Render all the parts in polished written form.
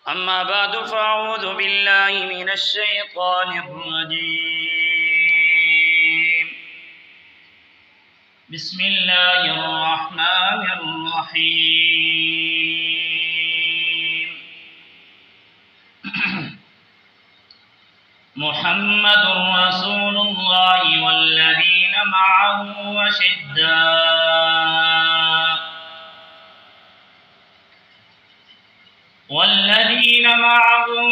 أما بعد فأعوذ بالله من الشيطان الرجيم. بسم الله الرحمن الرحيم. محمد رسول الله والذين معه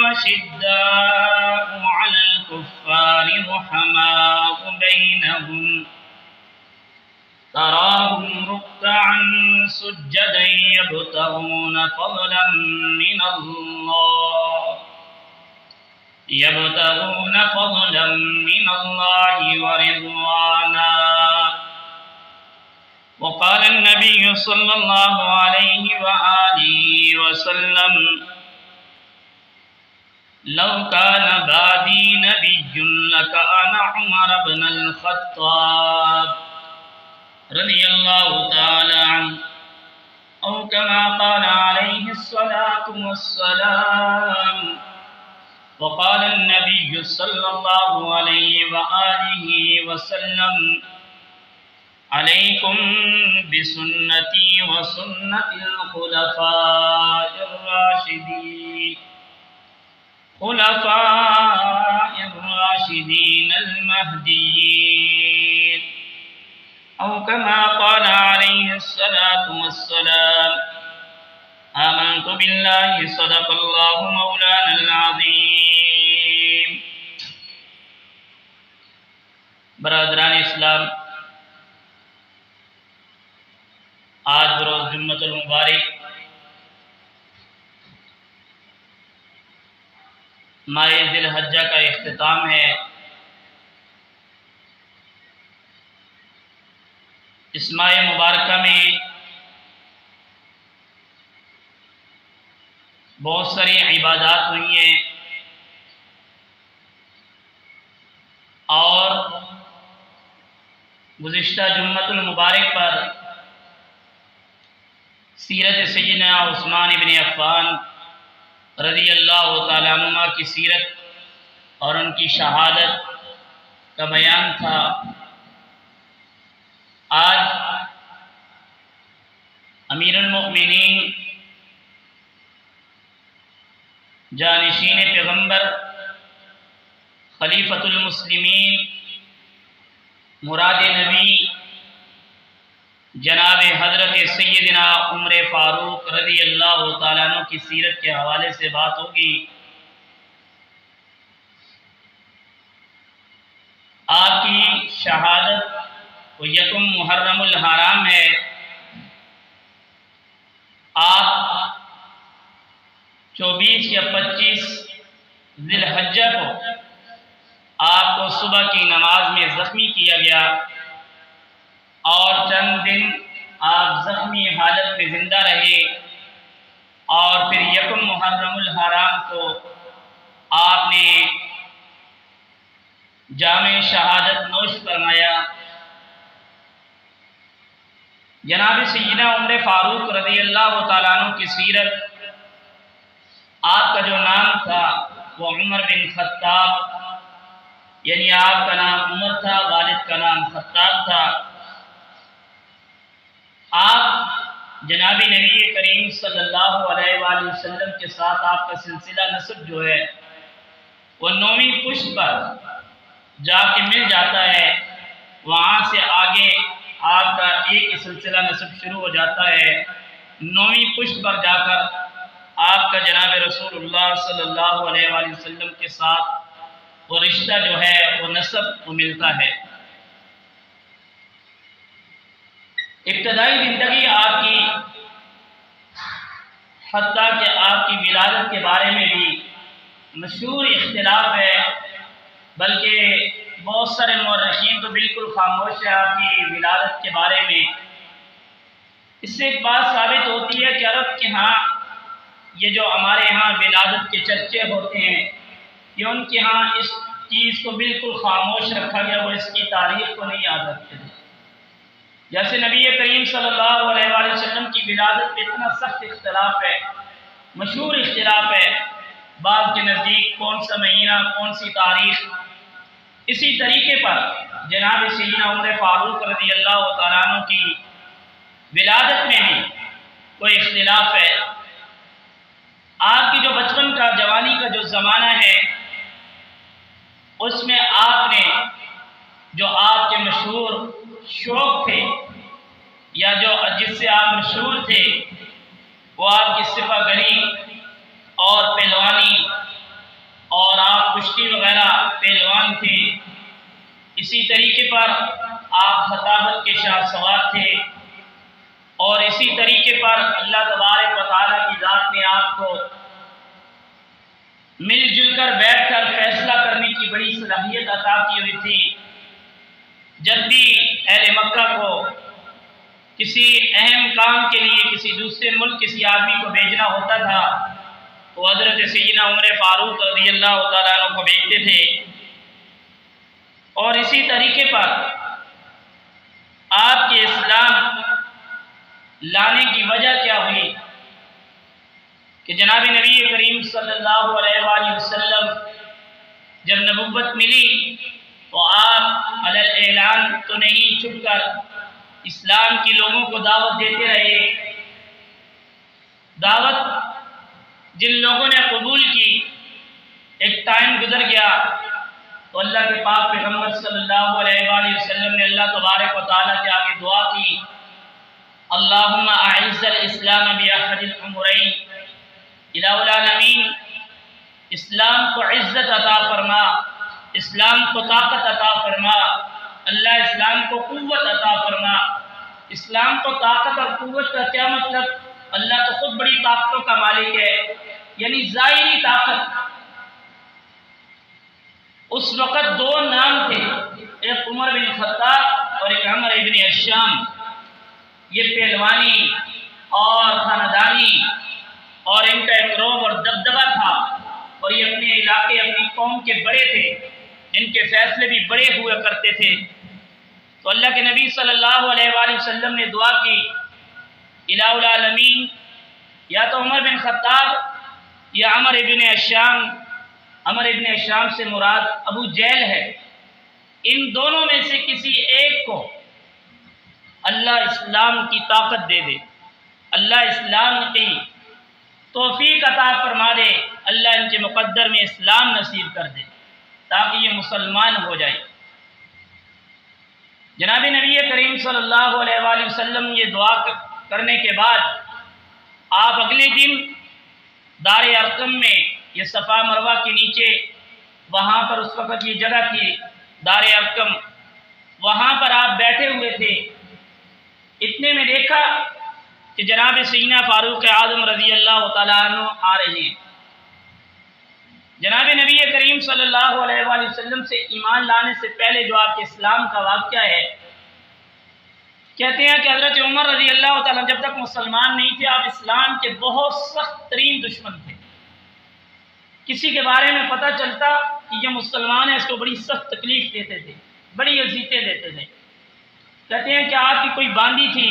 أشداء على الكفار رحماء بينهم تراهم ركعا سجدا يبتغون فضلا من الله ورضوانا. وقال النبي صلى الله عليه وآله وسلم: لو كان بعدي نبي لكان عمر بن الخطاب رضي الله تعالى عنه، أو كما قال عليه الصلاة والسلام. وقال النبي صلى الله عليه وآله وسلم: عليكم بسنتي وسنة الخلفاء الراشدين المهديين، أو كما قال عليه الصلاة والسلام. آمنت بالله صدق الله مولانا العظيم. برادران اسلام، آج بروز جمعۃ المبارک ماہ ذی الحجہ کا اختتام ہے۔ اس ماہ مبارکہ میں بہت ساری عبادات ہوئی ہیں، اور گزشتہ جمعۃ المبارک پر سیرت سیدنا عثمان بن عفان رضی اللہ تعالیٰ عنہ کی سیرت اور ان کی شہادت کا بیان تھا۔ آج امیر المؤمنین جانشین پیغمبر خلیفۃ المسلمین مراد نبی جناب حضرت سیدنا عمر فاروق رضی اللہ تعالیٰ عنہ کی سیرت کے حوالے سے بات ہوگی۔ آپ کی شہادت وہ یکم محرم الحرام ہے۔ آپ 24 یا 25 ذی الحجہ کو آپ کو صبح کی نماز میں زخمی کیا گیا، اور چند دن آپ زخمی حالت میں زندہ رہے، اور پھر یکم محرم الحرام کو آپ نے جام شہادت نوش فرمایا۔ جناب سیدنا عمر فاروق رضی اللہ تعالیٰ عنہ کی سیرت، آپ کا جو نام تھا وہ عمر بن خطاب، یعنی آپ کا نام عمر تھا، والد کا نام خطاب تھا۔ آپ جناب نبی کریم صلی اللہ علیہ وآلہ وسلم کے ساتھ آپ کا سلسلہ نسب جو ہے وہ 9ویں پشت پر جا کے مل جاتا ہے۔ وہاں سے آگے آپ کا ایک سلسلہ نسب شروع ہو جاتا ہے۔ 9ویں پشت پر جا کر آپ کا جناب رسول اللہ صلی اللہ علیہ وآلہ وسلم کے ساتھ وہ رشتہ جو ہے وہ نسب وہ ملتا ہے۔ ابتدائی زندگی آپ کی، حتیٰ کہ آپ کی ولادت کے بارے میں بھی مشہور اختلاف ہے، بلکہ بہت سارے مورخین تو بالکل خاموش ہے آپ کی ولادت کے بارے میں۔ اس سے ایک بات ثابت ہوتی ہے کہ عرب کے ہاں یہ جو ہمارے ہاں ولادت کے چرچے ہوتے ہیں، یہ ان کے ہاں اس چیز کو بالکل خاموش رکھا گیا، وہ اس کی تاریخ کو نہیں یاد رکھتے۔ جیسے نبی کریم صلی اللہ علیہ وآلہ وسلم کی ولادت پہ اتنا سخت اختلاف ہے، مشہور اختلاف ہے، بعض کے نزدیک کون سا مہینہ، کون سی تاریخ۔ اسی طریقے پر جناب سیدنا عمر فاروق رضی اللہ تعالیٰ عنہ کی ولادت میں بھی کوئی اختلاف ہے۔ آپ کی جو بچپن کا، جوانی کا جو زمانہ ہے، اس میں آپ نے جو آپ کے مشہور شوق تھے یا جو جس سے آپ مشہور تھے، وہ آپ کی سپہ گری اور پہلوانی، اور آپ کشتی وغیرہ پہلوان تھے۔ اسی طریقے پر آپ خطابت کے شاہ سوار تھے، اور اسی طریقے پر اللہ تبارک و تعالیٰ کی ذات نے آپ کو مل جل کر بیٹھ کر فیصلہ کرنے کی بڑی صلاحیت عطا کی ہوئی تھی۔ جب بھی اہل مکہ کو کسی اہم کام کے لیے کسی دوسرے ملک کسی آدمی کو بھیجنا ہوتا تھا، تو حضرت سیدنا عمر فاروق رضی اللہ تعالیٰ عنہ کو بھیجتے تھے۔ اور اسی طریقے پر آپ کے اسلام لانے کی وجہ کیا ہوئی کہ جناب نبی کریم صلی اللہ علیہ وآلہ وسلم جب نبوت ملی تو آپ علی الاعلان تو نہیں، چھپ کر اسلام کی لوگوں کو دعوت دیتے رہے۔ دعوت جن لوگوں نے قبول کی، ایک ٹائم گزر گیا تو اللہ کے پاک پیغمبر صلی اللہ علیہ وآلہ وسلم نے اللہ تبارک و تعالیٰ کے آگے دعا کی، اللہم اعز الاسلام باحد الامرین، الہ العالمین اسلام کو عزت عطا فرما، اسلام کو طاقت عطا فرما، اللہ اسلام کو قوت عطا فرما۔ اسلام کو طاقت اور قوت کا کیا مطلب؟ اللہ تو خود بڑی طاقتوں کا مالک ہے، یعنی ظاہری طاقت۔ اس وقت دو نام تھے، ایک عمر بن خطاب اور ایک عمر بن ہشام۔ یہ پہلوانی اور خاندانی اور ان کا ایک روب اور دبدبہ تھا، اور یہ اپنے علاقے، اپنی قوم کے بڑے تھے، ان کے فیصلے بھی بڑے ہوا کرتے تھے۔ تو اللہ کے نبی صلی اللہ علیہ وآلہ وسلم نے دعا کی، الہ العالمین یا تو عمر بن خطاب یا عمر بن ہشام۔ عمر بن ہشام سے مراد ابو جہل ہے۔ ان دونوں میں سے کسی ایک کو اللہ اسلام کی طاقت دے دے، اللہ اسلام کی توفیق عطا فرما دے، اللہ ان کے مقدر میں اسلام نصیب کر دے تاکہ یہ مسلمان ہو جائے۔ جناب نبی کریم صلی اللہ علیہ وآلہ وسلم یہ دعا کرنے کے بعد آپ اگلے دن دار ارقم میں، یہ صفا مروہ کے نیچے، وہاں پر اس وقت یہ جگہ تھی دار ارقم، وہاں پر آپ بیٹھے ہوئے تھے۔ اتنے میں دیکھا کہ جناب سیدنا فاروق اعظم رضی اللہ تعالیٰ عنہ آ رہے ہیں۔ جناب نبی کریم صلی اللہ علیہ وآلہ وسلم سے ایمان لانے سے پہلے جو آپ کے اسلام کا واقعہ ہے، کہتے ہیں کہ حضرت عمر رضی اللہ تعالیٰ جب تک مسلمان نہیں تھے، آپ اسلام کے بہت سخت ترین دشمن تھے۔ کسی کے بارے میں پتہ چلتا کہ یہ مسلمان ہے، اس کو بڑی سخت تکلیف دیتے تھے، بڑی اذیتیں دیتے تھے۔ کہتے ہیں کہ آپ کی کوئی باندی تھی،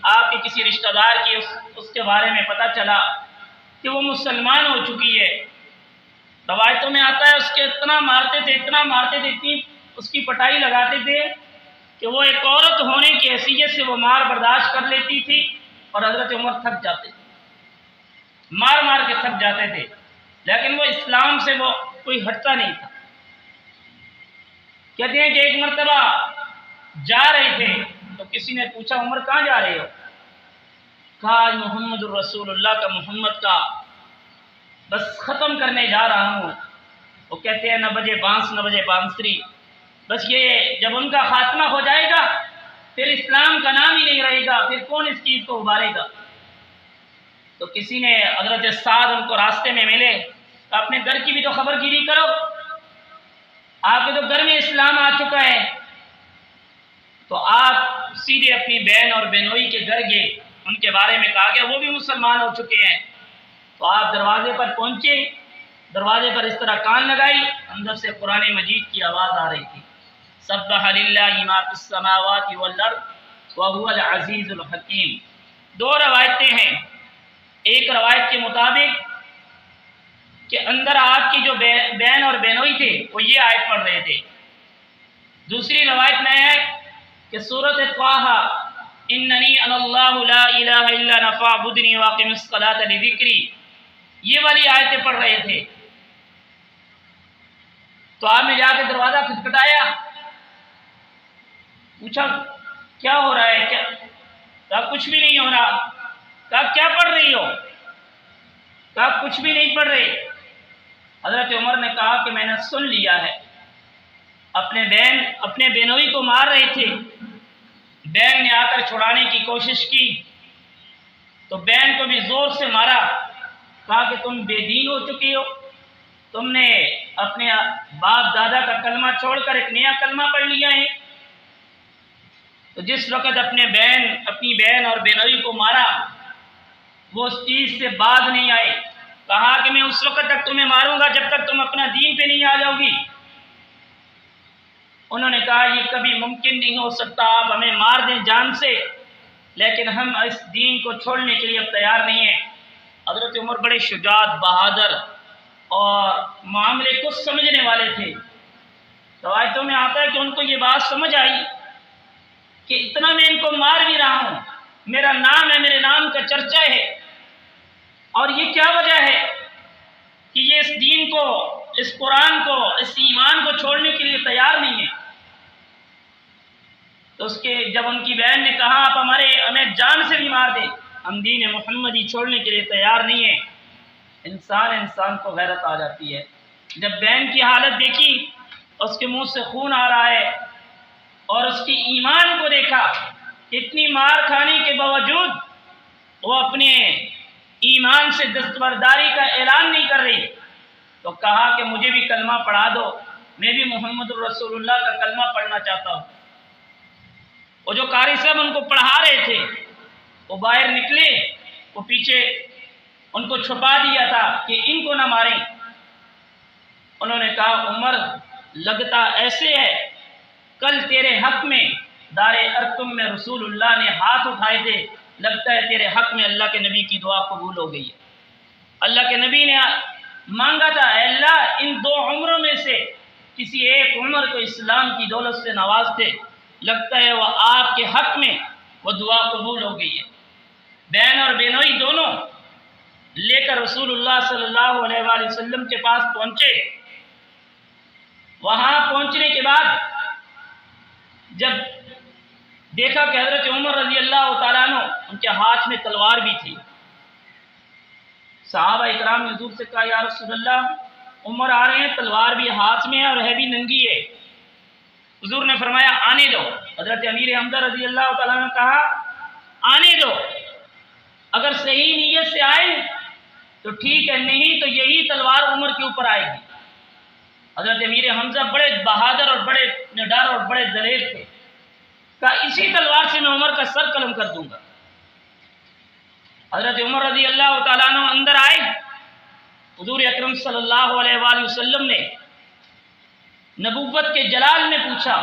آپ کے کسی رشتہ دار کی، اس کے بارے میں پتہ چلا کہ وہ مسلمان ہو چکی ہے۔ روایتوں میں آتا ہے اس کے اتنا مارتے تھے، اتنی اس کی پٹائی لگاتے تھے کہ وہ ایک عورت ہونے کی حیثیت سے وہ مار برداشت کر لیتی تھی، اور حضرت عمر تھک جاتے تھے، مار کے تھک جاتے تھے، لیکن وہ اسلام سے وہ کوئی ہٹتا نہیں تھا۔ کہتے ہیں کہ ایک مرتبہ جا رہے تھے تو کسی نے پوچھا، عمر کہاں جا رہے ہو؟ کہا آج محمد الرسول اللہ کا، محمد کا بس ختم کرنے جا رہا ہوں۔ وہ کہتے ہیں نہ بجے بانس نہ بجے بانسری، بس یہ جب ان کا خاتمہ ہو جائے گا پھر اسلام کا نام ہی نہیں رہے گا، پھر کون اس چیز کو ابھارے گا۔ تو کسی نے، حضرت سعد ان کو راستے میں ملے، تو اپنے گھر کی بھی تو خبر گیری کرو، آپ کے تو گھر میں اسلام آ چکا ہے۔ تو آپ سیدھے اپنی بہن اور بہنوئی کے گھر گئے، ان کے بارے میں کہا گیا وہ بھی مسلمان ہو چکے ہیں۔ تو آپ دروازے پر پہنچے، دروازے پر اس طرح کان لگائی، اندر سے قرآن مجید کی آواز آ رہی تھی، سبح للہ ما فی السماوات والارض وہو العزیز الحکیم۔ دو روایتیں ہیں، ایک روایت کے مطابق کہ اندر آپ کی جو بہن اور بہنوئی تھے وہ یہ آیت پڑھ رہے تھے۔ دوسری روایت میں ہے کہ سورۃ طٰہٰ اننی انا اللہ لا الہ الا انا فاعبدنی واقم الصلاۃ لذکری، یہ والی آیتیں پڑھ رہے تھے۔ تو آپ نے جا کے دروازہ کھٹکھٹایا، پوچھا کیا ہو رہا ہے؟ کہا کچھ بھی نہیں ہو رہا۔ کہا کیا پڑھ رہی ہو؟ کہا کچھ بھی نہیں پڑھ رہے۔ حضرت عمر نے کہا کہ میں نے سن لیا ہے، اپنے بہنوئی کو مار رہے تھے، بہن نے آ کر چھڑانے کی کوشش کی تو بہن کو بھی زور سے مارا، کہا کہ تم بے دین ہو چکی ہو، تم نے اپنے باپ دادا کا کلمہ چھوڑ کر ایک نیا کلمہ پڑھ لیا ہے۔ تو جس وقت اپنی بہن اور بہنوئی کو مارا وہ اس چیز سے باز نہیں آئے، کہا کہ میں اس وقت تک تمہیں ماروں گا جب تک تم اپنا دین پہ نہیں آ جاؤ گی۔ انہوں نے کہا یہ کبھی ممکن نہیں ہو سکتا، آپ ہمیں مار دیں جان سے، لیکن ہم اس دین کو چھوڑنے کے لیے اب تیار نہیں ہیں۔ حضرت عمر بڑے شجاعت، بہادر اور معاملے کو سمجھنے والے تھے۔ روایتوں میں آتا ہے کہ ان کو یہ بات سمجھ آئی کہ اتنا میں ان کو مار بھی رہا ہوں، میرا نام ہے، میرے نام کا چرچا ہے، اور یہ کیا وجہ ہے کہ یہ اس دین کو، اس قرآن کو، اس ایمان کو چھوڑنے کے لیے تیار نہیں ہے۔ تو جب ان کی بہن نے کہا آپ ہمیں جان سے بھی مار دیں، ہم دین محمدی چھوڑنے کے لیے تیار نہیں ہیں، انسان کو غیرت آ جاتی ہے۔ جب بہن کی حالت دیکھی، اس کے منہ سے خون آ رہا ہے، اور اس کی ایمان کو دیکھا، اتنی مار کھانے کے باوجود وہ اپنے ایمان سے دستبرداری کا اعلان نہیں کر رہی، تو کہا کہ مجھے بھی کلمہ پڑھا دو، میں بھی محمد الرسول اللہ کا کلمہ پڑھنا چاہتا ہوں۔ وہ جو قاری صاحب ان کو پڑھا رہے تھے وہ باہر نکلے، وہ پیچھے ان کو چھپا دیا تھا کہ ان کو نہ ماریں۔ انہوں نے کہا عمر لگتا ایسے ہے کل تیرے حق میں دار ارقم میں رسول اللہ نے ہاتھ اٹھائے تھے، لگتا ہے تیرے حق میں اللہ کے نبی کی دعا قبول ہو گئی ہے۔ اللہ کے نبی نے مانگا تھا اے اللہ ان دو عمروں میں سے کسی ایک عمر کو اسلام کی دولت سے نواز دے، لگتا ہے وہ آپ کے حق میں وہ دعا قبول ہو گئی ہے۔ بہن اور بہنوئی دونوں لے کر رسول اللہ صلی اللہ علیہ وآلہ وسلم کے پاس پہنچے۔ وہاں پہنچنے کے بعد جب دیکھا کہ حضرت عمر رضی اللہ تعالیٰ عنہ ان کے ہاتھ میں تلوار بھی تھی، صحابہ اکرام نے حضور سے کہا یا رسول اللہ عمر آ رہے ہیں، تلوار بھی ہاتھ میں ہے اور ہے بھی ننگی ہے۔ حضور نے فرمایا آنے دو۔ حضرت امیر حمزہ رضی اللہ تعالیٰ نے کہا آنے دو، اگر صحیح نیت سے آئے تو ٹھیک ہے، نہیں تو یہی تلوار عمر کے اوپر آئے گی۔ حضرت امیر حمزہ بڑے بہادر اور بڑے نڈر اور بڑے دلیر تھے، کہا اسی تلوار سے میں عمر کا سر قلم کر دوں گا۔ حضرت عمر رضی اللہ تعالیٰ عنہ اندر آئے، حضور اکرم صلی اللہ علیہ وآلہ وسلم نے نبوت کے جلال میں پوچھا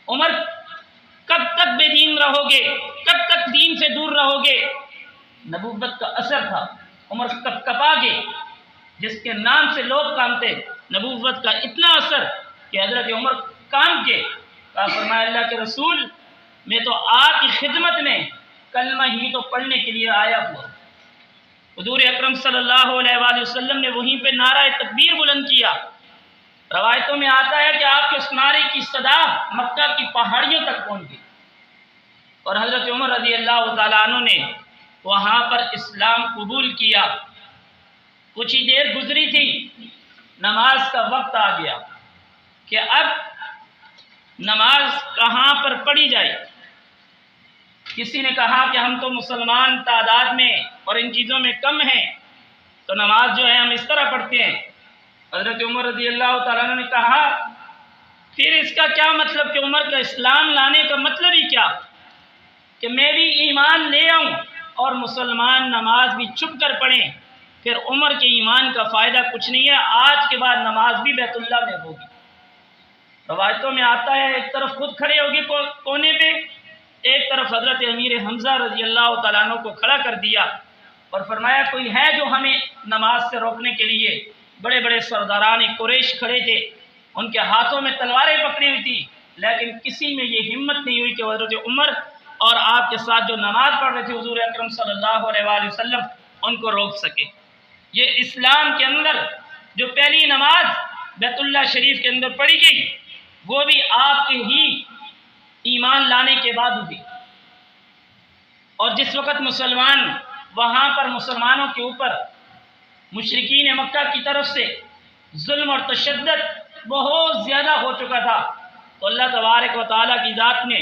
عمر کب تک بے دین رہو گے، کب تک دین سے دور رہو گے؟ نبوت کا اثر تھا، عمر کب کپا گے، جس کے نام سے لوگ کامتے، نبوت کا اتنا اثر کہ حضرت عمر کام کے کہا فرمایا اللہ کے رسول میں تو آپ کی خدمت میں کلمہ ہی تو پڑھنے کے لیے آیا ہوا۔ حضور اکرم صلی اللہ علیہ وآلہ وسلم نے وہیں پہ نعرہ تکبیر بلند کیا۔ روایتوں میں آتا ہے کہ آپ کے اس نعرے کی صدا مکہ کی پہاڑیوں تک پہنچ گئی، اور حضرت عمر رضی اللہ تعالیٰ عنہ نے وہاں پر اسلام قبول کیا۔ کچھ ہی دیر گزری تھی، نماز کا وقت آ گیا کہ اب نماز کہاں پر پڑھی جائے۔ کسی نے کہا کہ ہم تو مسلمان تعداد میں اور ان چیزوں میں کم ہیں، تو نماز جو ہے ہم اس طرح پڑھتے ہیں۔ حضرت عمر رضی اللہ تعالیٰ عنہ نے کہا پھر اس کا کیا مطلب کہ عمر کا اسلام لانے کا مطلب ہی کیا کہ میں بھی ایمان لے آؤں اور مسلمان نماز بھی چھپ کر پڑھیں، پھر عمر کے ایمان کا فائدہ کچھ نہیں ہے، آج کے بعد نماز بھی بیت اللہ میں ہوگی۔ روایتوں میں آتا ہے ایک طرف خود کھڑے ہوگی کونے پہ، ایک طرف حضرت امیر حمزہ رضی اللہ تعالیٰ عنہ کو کھڑا کر دیا، اور فرمایا کوئی ہے جو ہمیں نماز سے روکنے کے لیے؟ بڑے بڑے سرداران قریش کھڑے تھے، ان کے ہاتھوں میں تلواریں پکڑی ہوئی تھی، لیکن کسی میں یہ ہمت نہیں ہوئی کہ حضرت عمر اور آپ کے ساتھ جو نماز پڑھ رہے تھے حضور اکرم صلی اللہ علیہ وآلہ وسلم ان کو روک سکے۔ یہ اسلام کے اندر جو پہلی نماز بیت اللہ شریف کے اندر پڑھی گئی وہ بھی آپ کے ہی ایمان لانے کے بعد ہوئی، اور جس وقت مسلمان وہاں پر مسلمانوں کے اوپر مشرکین مکہ کی طرف سے ظلم اور تشدد بہت زیادہ ہو چکا تھا، تو اللہ تبارک و تعالیٰ کی ذات نے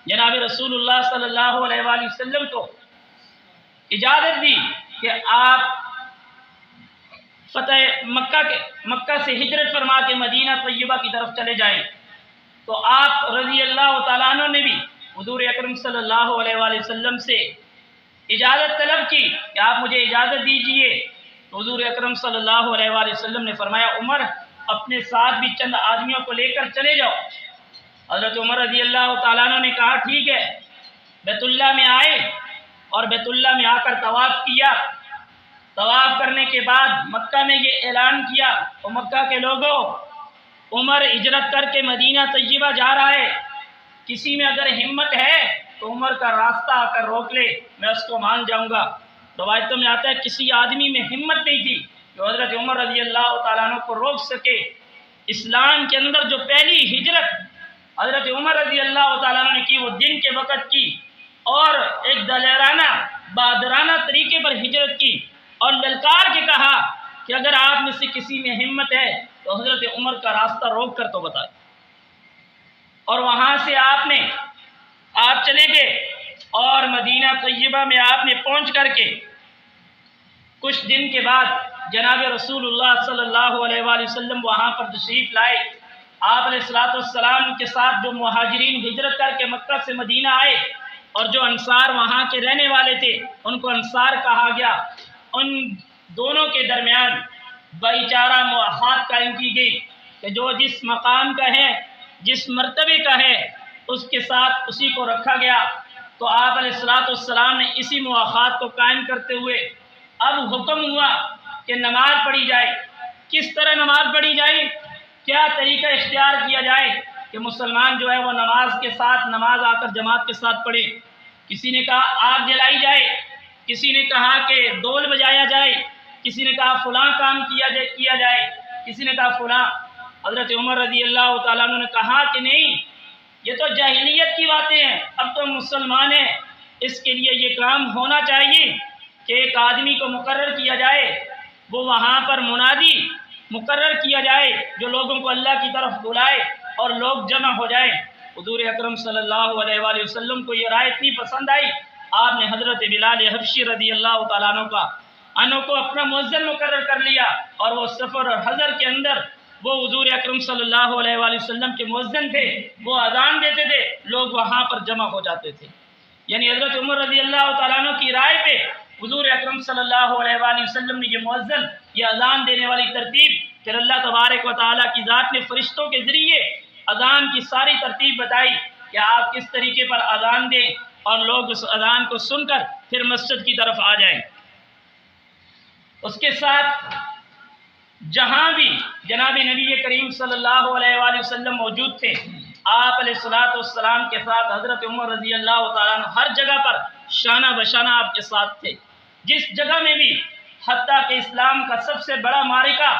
جناب رسول اللہ صلی اللہ علیہ وآلہ وسلم کو اجازت دی کہ آپ فتح مکہ سے ہجرت فرما کے مدینہ طیبہ کی طرف چلے جائیں۔ تو آپ رضی اللہ تعالیٰ عنہ نے بھی حضور اکرم صلی اللہ علیہ وآلہ وسلم سے اجازت طلب کی کہ آپ مجھے اجازت دیجئے، تو حضور اکرم صلی اللہ علیہ وآلہ وسلم نے فرمایا عمر اپنے ساتھ بھی چند آدمیوں کو لے کر چلے جاؤ۔ حضرت عمر رضی اللہ تعالیٰ عنہ نے کہا ٹھیک ہے، بیت اللہ میں آئے اور بیت اللہ میں آ کر طواف کیا۔ طواف کرنے کے بعد مکہ میں یہ اعلان کیا اور مکہ کے لوگوں، عمر ہجرت کر کے مدینہ طیبہ جا رہا ہے، کسی میں اگر ہمت ہے تو عمر کا راستہ آ کر روک لے، میں اس کو مان جاؤں گا۔ روایتوں میں آتا ہے کسی آدمی میں ہمت نہیں تھی جو حضرت عمر رضی اللہ تعالیٰ عنہ کو روک سکے۔ اسلام کے اندر جو پہلی ہجرت حضرت عمر رضی اللہ تعالیٰ عنہ نے کی وہ دن کے وقت کی، اور ایک دلیرانہ بہادرانہ طریقے پر ہجرت کی، اور للکار کے کہا کہ اگر آپ میں سے کسی میں ہمت ہے تو حضرت عمر کا راستہ روک کر تو بتائے۔ اور وہاں سے آپ چلے گئے اور مدینہ طیبہ میں آپ نے پہنچ کر کے کچھ دن کے بعد جناب رسول اللہ صلی اللہ علیہ وآلہ وسلم وہاں پر تشریف لائے۔ آپ علیہ السلام کے ساتھ جو مہاجرین ہجرت کر کے مکہ سے مدینہ آئے اور جو انصار وہاں کے رہنے والے تھے ان کو انصار کہا گیا، ان دونوں کے درمیان بھائی چارہ موافقت قائم کی گئی کہ جو جس مقام کا ہے، جس مرتبے کا ہے، اس کے ساتھ اسی کو رکھا گیا۔ تو آپ علیہ السلام نے اسی موافقت کو قائم کرتے ہوئے اب حکم ہوا کہ نماز پڑھی جائے۔ کس طرح نماز پڑھی جائے، کیا طریقہ اختیار کیا جائے کہ مسلمان جو ہے وہ نماز آ کر جماعت کے ساتھ پڑھے۔ کسی نے کہا آگ جلائی جائے، کسی نے کہا کہ ڈول بجایا جائے، کسی نے کہا فلاں کام کیا جائے، کسی نے کہا فلاں۔ حضرت عمر رضی اللہ تعالیٰ عنہ نے کہا کہ نہیں، یہ تو جاہلیت کی باتیں ہیں، اب تو مسلمان ہیں، اس کے لیے یہ کام ہونا چاہیے کہ ایک آدمی کو مقرر کیا جائے، وہ وہاں پر منادی مقرر کیا جائے جو لوگوں کو اللہ کی طرف بلائے اور لوگ جمع ہو جائیں۔ حضور اکرم صلی اللہ علیہ وآلہ وسلم کو یہ رائے اتنی پسند آئی، آپ نے حضرت بلال حبشی رضی اللہ تعالیٰ عنہ کو اپنا مؤذن مقرر کر لیا، اور وہ سفر اور حضر کے اندر وہ حضور اکرم صلی اللہ علیہ وآلہ وسلم کے مؤذن تھے، وہ اذان دیتے تھے، لوگ وہاں پر جمع ہو جاتے تھے۔ یعنی حضرت عمر رضی اللہ تعالیٰ عنہ کی رائے پہ حضور اکرم صلی اللہ علیہ وآلہ وسلم نے یہ مؤذن، یہ اذان دینے والی ترتیب، پھر اللہ تبارک و تعالیٰ کی ذات نے فرشتوں کے ذریعے اذان کی ساری ترتیب بتائی کہ آپ کس طریقے پر اذان دیں اور لوگ اس اذان کو سن کر پھر مسجد کی طرف آ جائیں۔ اس کے ساتھ جہاں بھی جناب نبی کریم صلی اللہ علیہ وآلہ وسلم موجود تھے، آپ علیہ السلام کے ساتھ حضرت عمر رضی اللہ تعالیٰ عنہ ہر جگہ پر شانہ بشانہ آپ کے ساتھ تھے۔ جس جگہ میں بھی حتیٰ کہ اسلام کا سب سے بڑا معرکہ،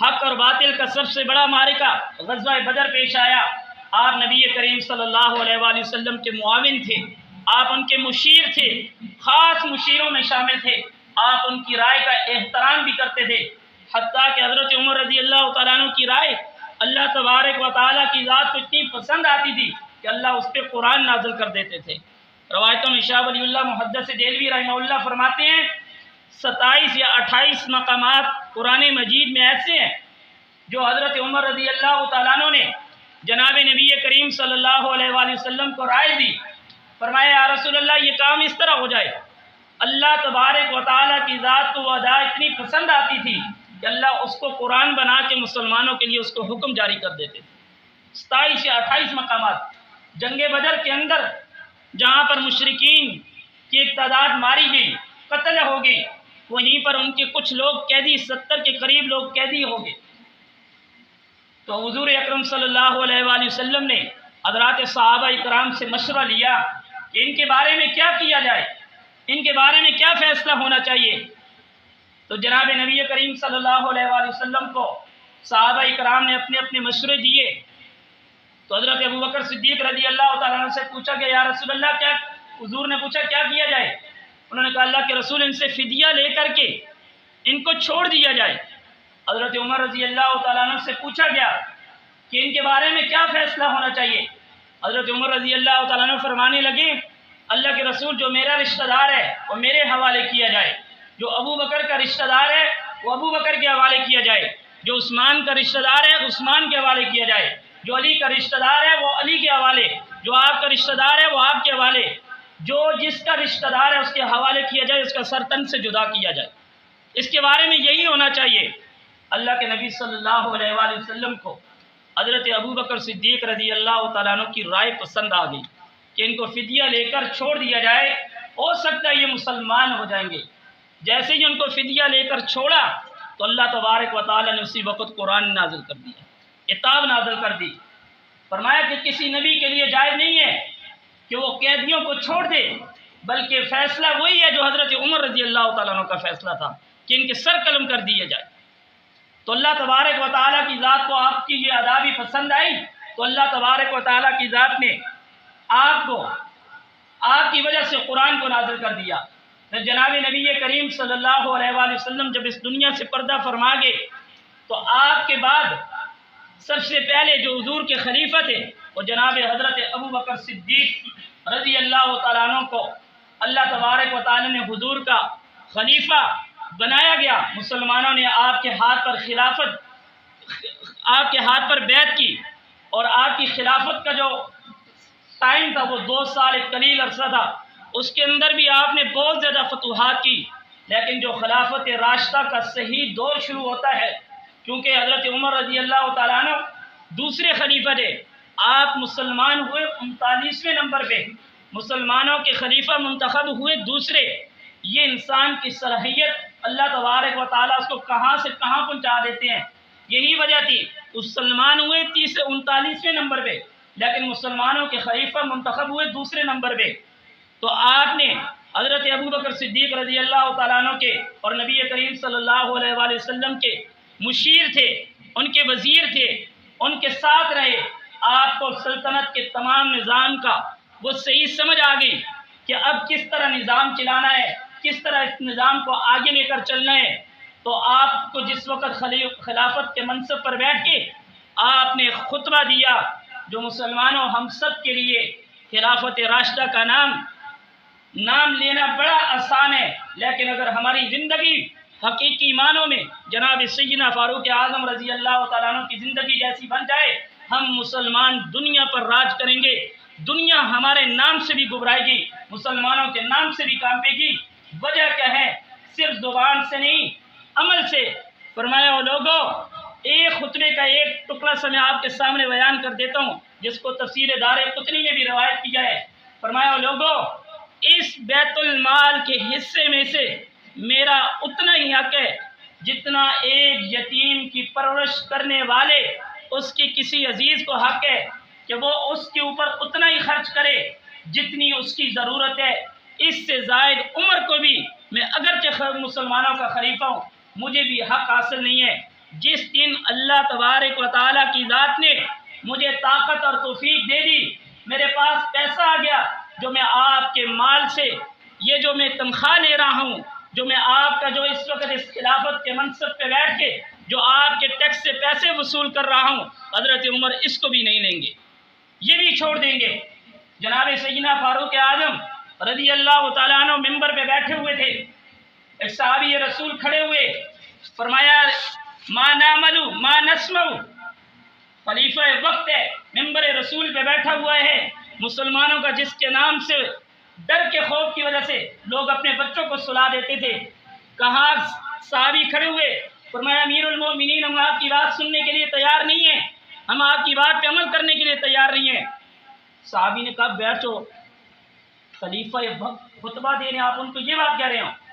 حق اور باطل کا سب سے بڑا معرکہ غزوہ بدر پیش آیا، آپ نبی کریم صلی اللہ علیہ وآلہ وسلم کے معاون تھے، آپ ان کے مشیر تھے، خاص مشیروں میں شامل تھے، آپ ان کی رائے کا احترام بھی کرتے تھے، حتیٰ کہ حضرت عمر رضی اللہ تعالیٰ عنہ کی رائے اللہ تبارک و تعالیٰ کی ذات کو اتنی پسند آتی تھی کہ اللہ اس پہ قرآن نازل کر دیتے تھے۔ روایتوں میں شاہ ولی اللہ محدث دہلوی رحمہ اللہ فرماتے ہیں 27 یا 28 مقامات قرآن مجید میں ایسے ہیں جو حضرت عمر رضی اللہ تعالیٰ عنہ نے جناب نبی کریم صلی اللہ علیہ وآلہ وسلم کو رائے دی، فرمایا یا رسول اللہ یہ کام اس طرح ہو جائے۔ اللہ تبارک و تعالیٰ کی ذات کو وہ ادا اتنی پسند آتی تھی کہ اللہ اس کو قرآن بنا کے مسلمانوں کے لیے اس کو حکم جاری کر دیتے تھے۔ 27 یا 28 مقامات جنگ بدر کے اندر جہاں پر مشرکین کی ایک تعداد ماری گئی، قتل ہوگی، وہیں پر ان کے کچھ لوگ قیدی، 70 کے قریب لوگ قیدی ہو گئے۔ تو حضور اکرم صلی اللہ علیہ وآلہ وسلم نے حضرات صحابہ اکرام سے مشورہ لیا کہ ان کے بارے میں کیا کیا جائے، ان کے بارے میں کیا فیصلہ ہونا چاہیے۔ تو جناب نبی کریم صلی اللہ علیہ وآلہ وسلم کو صحابہ اکرام نے اپنے اپنے مشورے دیے۔ تو حضرت ابوبکر صدیق رضی اللہ تعالیٰ عنہ سے پوچھا کہ یا رسول اللہ، کیا حضور نے پوچھا کیا کیا جائے؟ انہوں نے کہا اللہ کے رسول ان سے فدیہ لے کر کے ان کو چھوڑ دیا جائے۔ حضرت عمر رضی اللہ تعالیٰ عنہ سے پوچھا گیا کہ ان کے بارے میں کیا فیصلہ ہونا چاہیے۔ حضرت عمر رضی اللہ تعالیٰ عنہ فرمانے لگے اللہ کے رسول جو میرا رشتہ دار ہے وہ میرے حوالے کیا جائے، جو ابو بکر کا رشتہ دار ہے وہ ابو بکر کے حوالے کیا جائے، جو عثمان کا رشتہ دار ہے عثمان کے حوالے کیا جائے، جو علی کا رشتہ دار ہے وہ علی کے حوالے، جو آپ کا رشتہ دار ہے وہ آپ کے حوالے، جو جس کا رشتہ دار ہے اس کے حوالے کیا جائے، اس کا سر تن سے جدا کیا جائے۔ اس کے بارے میں یہی ہونا چاہیے۔ اللہ کے نبی صلی اللہ علیہ وآلہ وسلم کو حضرت ابوبکر صدیق رضی اللہ تعالیٰ عنہ کی رائے پسند آ گئی کہ ان کو فدیہ لے کر چھوڑ دیا جائے، ہو سکتا ہے یہ مسلمان ہو جائیں گے۔ جیسے ہی ان کو فدیہ لے کر چھوڑا تو اللہ تبارک و تعالیٰ نے اسی وقت قرآن نازل کر دیا، کتاب نازل کر دی۔ فرمایا کہ کسی نبی کے لیے جائز نہیں ہے کہ وہ قیدیوں کو چھوڑ دے، بلکہ فیصلہ وہی ہے جو حضرت عمر رضی اللہ تعالیٰ عنہ کا فیصلہ تھا کہ ان کے سر قلم کر دیے جائے۔ تو اللہ تبارک و تعالیٰ کی ذات کو آپ کی یہ ادا بھی پسند آئی، تو اللہ تبارک و تعالیٰ کی ذات نے آپ کو آپ کی وجہ سے قرآن کو نازل کر دیا۔ پھر جناب نبی کریم صلی اللہ علیہ وآلہ وسلم جب اس دنیا سے پردہ فرما گئے تو آپ کے بعد سب سے پہلے جو حضور کے خلیفہ تھے وہ جناب حضرت ابوبکر صدیق رضی اللہ تعالیٰ عنہ کو اللہ تبارک و تعالیٰ نے حضور کا خلیفہ بنایا گیا۔ مسلمانوں نے آپ کے ہاتھ پر بیعت کی، اور آپ کی خلافت کا جو ٹائم تھا وہ 2 سال ایک قلیل عرصہ تھا، اس کے اندر بھی آپ نے بہت زیادہ فتوحات کی۔ لیکن جو خلافت راشدہ کا صحیح دور شروع ہوتا ہے، کیونکہ حضرت عمر رضی اللہ تعالیٰ عنہ دوسرے خلیفہ تھے، آپ مسلمان ہوئے 39ویں نمبر پہ، مسلمانوں کے خلیفہ منتخب ہوئے دوسرے۔ یہ انسان کی صلاحیت اللہ تبارک و تعالیٰ اس کو کہاں سے کہاں پہنچا دیتے ہیں، یہی وجہ تھی۔ مسلمان ہوئے 39ویں نمبر پہ، لیکن مسلمانوں کے خلیفہ منتخب ہوئے دوسرے نمبر پہ۔ تو آپ نے حضرت ابوبکر صدیق رضی اللہ تعالیٰ عنہ کے اور نبی کریم صلی اللہ علیہ وآلہ وسلم کے مشیر تھے، ان کے وزیر تھے، ان کے ساتھ رہے۔ آپ کو سلطنت کے تمام نظام کا وہ صحیح سمجھ آ گئی کہ اب کس طرح نظام چلانا ہے، کس طرح اس نظام کو آگے لے کر چلنا ہے۔ تو آپ کو جس وقت خلافت کے منصب پر بیٹھ کے آپ نے خطبہ دیا، جو مسلمانوں ہم سب کے لیے خلافت راشدہ کا نام لینا بڑا آسان ہے، لیکن اگر ہماری زندگی حقیقی معنوں میں جناب سیدنا فاروق اعظم رضی اللہ تعالیٰ عنہ کی زندگی جیسی بن جائے، ہم مسلمان دنیا پر راج کریں گے، دنیا ہمارے نام سے بھی گھبرائے گی، مسلمانوں کے نام سے بھی کانپے گی۔ وجہ کیا ہے؟ صرف زبان سے نہیں، عمل سے۔ فرمایا وہ لوگوں، ایک خطبے کا ایک ٹکڑا سا میں آپ کے سامنے بیان کر دیتا ہوں، جس کو تفسیر دار قطنی میں بھی روایت کیا ہے۔ فرمایا وہ لوگوں، اس بیت المال کے حصے میں سے میرا اتنا ہی حق ہے جتنا ایک یتیم کی پرورش کرنے والے اس کے کسی عزیز کو حق ہے کہ وہ اس کے اوپر اتنا ہی خرچ کرے جتنی اس کی ضرورت ہے۔ اس سے زائد عمر کو بھی میں اگرچہ مسلمانوں کا خلیفہ ہوں، مجھے بھی حق حاصل نہیں ہے۔ جس دن اللہ تبارک و تعالیٰ کی ذات نے مجھے طاقت اور توفیق دے دی، میرے پاس پیسہ آ گیا، جو میں آپ کے مال سے یہ جو میں تنخواہ لے رہا ہوں، جو میں آپ کا جو اس وقت اس خلافت کے منصب پہ بیٹھ کے جو آپ کے ٹیکس سے پیسے وصول کر رہا ہوں، حضرت عمر اس کو بھی نہیں لیں گے، یہ بھی چھوڑ دیں گے۔ جناب سیدنا فاروق اعظم رضی اللہ تعالیٰ عنہ ممبر پہ بیٹھے ہوئے تھے، ایک صحابی رسول کھڑے ہوئے، فرمایا ما نعمل ما نسمع، خلیفہ وقت ہے، ممبر رسول پہ بیٹھا ہوا ہے، مسلمانوں کا جس کے نام سے ڈر کے خوف کی وجہ سے لوگ اپنے بچوں کو سلا دیتے تھے۔ کہاں صحابی کھڑے ہوئے، فرمایا امیر المومنین، ہم آپ کی بات سننے کے لیے تیار نہیں ہیں، ہم آپ کی بات پہ عمل کرنے کے لیے تیار نہیں ہیں۔ صحابی نے کہا بیٹھو، خلیفہ خطبہ دے رہے ہیں، آپ ان کو یہ بات کہہ رہے ہوں۔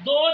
2